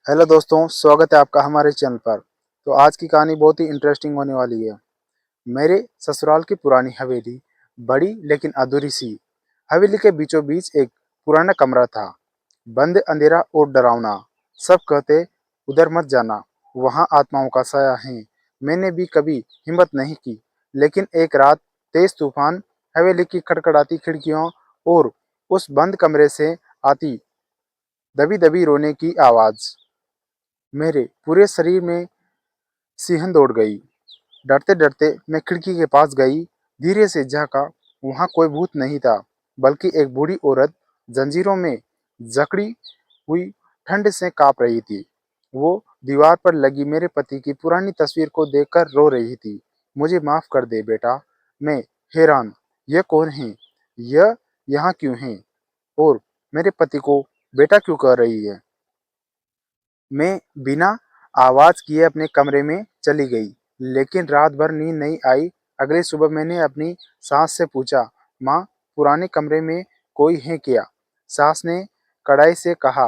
Hello दोस्तों, स्वागत है आपका हमारे चैनल पर। तो आज की कहानी बहुत ही इंटरेस्टिंग होने वाली है। मेरे ससुराल की पुरानी हवेली, बड़ी लेकिन अधूरी सी। हवेली के बीचों बीच एक पुराना कमरा था, बंद, अंधेरा और डरावना। सब कहते उधर मत जाना, वहां आत्माओं का साया है। मैंने भी कभी हिम्मत नहीं की, लेकिन एक रात तेज तूफान, हवेली की खड़खड़ाती खिड़कियों और उस बंद कमरे से आती दबी दबी रोने की आवाज मेरे पूरे शरीर में सिहन दौड़ गई। डरते डरते मैं खिड़की के पास गई, धीरे से झांका। वहां कोई भूत नहीं था, बल्कि एक बूढ़ी औरत जंजीरों में जकड़ी हुई ठंड से कांप रही थी। वो दीवार पर लगी मेरे पति की पुरानी तस्वीर को देखकर रो रही थी। मुझे माफ कर दे बेटा, मैं हैरान, यह कौन है? यह यहाँ क्यों है? और मेरे पति को बेटा क्यों कह रही है? मैं बिना आवाज किए अपने कमरे में चली गई, लेकिन रात भर नींद नहीं आई। अगली सुबह मैंने अपनी सास से पूछा, माँ, पुराने कमरे में कोई है क्या? सास ने कड़ाई से कहा,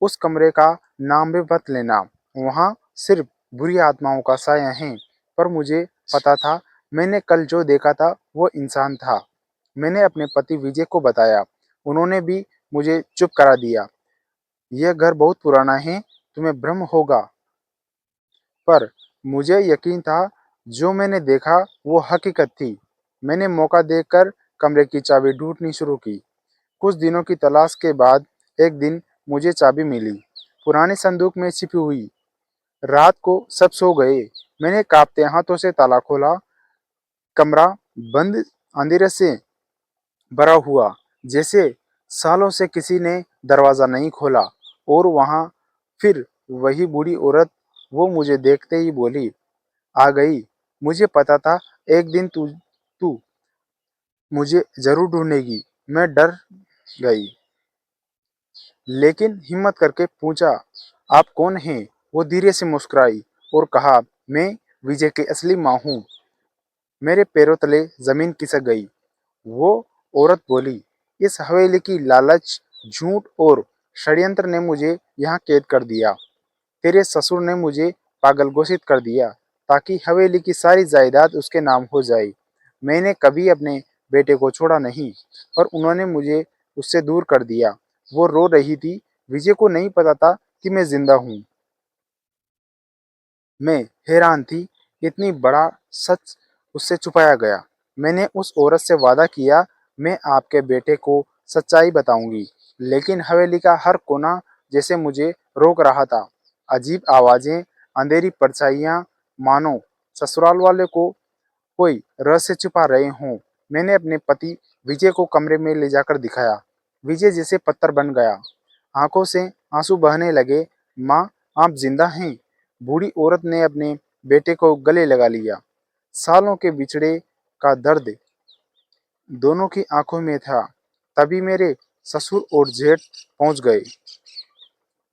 उस कमरे का नाम भी मत लेना, वहाँ सिर्फ बुरी आत्माओं का साया है। पर मुझे पता था, मैंने कल जो देखा था वो इंसान था। मैंने अपने पति विजय को बताया, उन्होंने भी मुझे चुप करा दिया। यह घर बहुत पुराना है, तुम्हें भ्रम होगा। पर मुझे यकीन था, जो मैंने देखा वो हकीकत थी। मैंने मौका देखकर कमरे की चाबी ढूंढनी शुरू की। कुछ दिनों की तलाश के बाद एक दिन मुझे चाबी मिली, पुराने संदूक में छिपी हुई। रात को सब सो गए। मैंने कांपते हाथों से ताला खोला। कमरा बंद, अंधेरे से भरा हुआ, जैसे सालों से किसी ने दरवाजा नहीं खोला। और वहां फिर वही बूढ़ी औरत, वो मुझे देखते ही बोली, आ गई। मुझे पता था, एक दिन तू तू मुझे जरूर ढूंढेगी। मैं डर गई, लेकिन हिम्मत करके पूछा, आप कौन हैं? वो धीरे से मुस्कुराई और कहा, मैं विजय की असली माँ हूँ। मेरे पैरों तले जमीन खिसक गई। वो औरत बोली, इस हवेली की लालच, झूठ और षड्यंत्र ने मुझे यहाँ कैद कर दिया। तेरे ससुर ने मुझे पागल घोषित कर दिया, ताकि हवेली की सारी जायदाद उसके नाम हो जाए। मैंने कभी अपने बेटे को छोड़ा नहीं, पर उन्होंने मुझे उससे दूर कर दिया। वो रो रही थी। विजय को नहीं पता था कि मैं जिंदा हूँ। मैं हैरान थी, इतनी बड़ा सच उससे छुपाया गया। मैंने उस औरत से वादा किया, मैं आपके बेटे को सच्चाई बताऊंगी। लेकिन हवेली का हर कोना जैसे मुझे रोक रहा था। अजीब आवाजें, अंधेरी परछाइयां, मानो ससुराल वाले को कोई रहस्य छुपा रहे हों। मैंने अपने पति विजय को कमरे में ले जाकर दिखाया। विजय जैसे पत्थर बन गया, आंखों से आंसू बहने लगे। माँ, आप जिंदा हैं? बूढ़ी औरत ने अपने बेटे को गले लगा लिया। सालों के बिछड़े का दर्द दोनों की आंखों में था। तभी मेरे ससुर और जेठ पहुंच गए।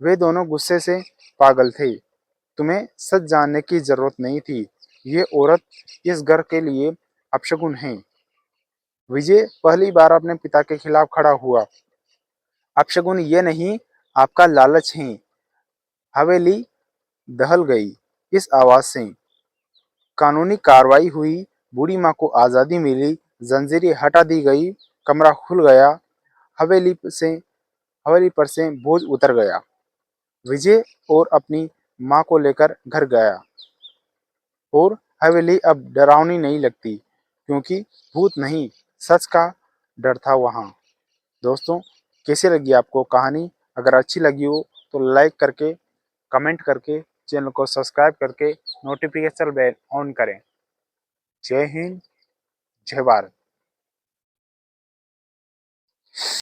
वे दोनों गुस्से से पागल थे। तुम्हें सच जानने की जरूरत नहीं थी। ये औरत इस घर के लिए अपशगुन है। विजय पहली बार अपने पिता के खिलाफ खड़ा हुआ। अपशगुन ये नहीं, आपका लालच है। हवेली दहल गई इस आवाज से। कानूनी कार्रवाई हुई, बूढ़ी माँ को आजादी मिली, जंजीरें हटा दी गई, कमरा खुल गया, हवेली से हवेली पर से बोझ उतर गया। विजय और अपनी माँ को लेकर घर गया, और हवेली अब डरावनी नहीं लगती, क्योंकि भूत नहीं, सच का डर था वहाँ। दोस्तों, कैसी लगी आपको कहानी? अगर अच्छी लगी हो तो लाइक करके, कमेंट करके, चैनल को सब्सक्राइब करके नोटिफिकेशन बेल ऑन करें। जय हिंद, जय भारत।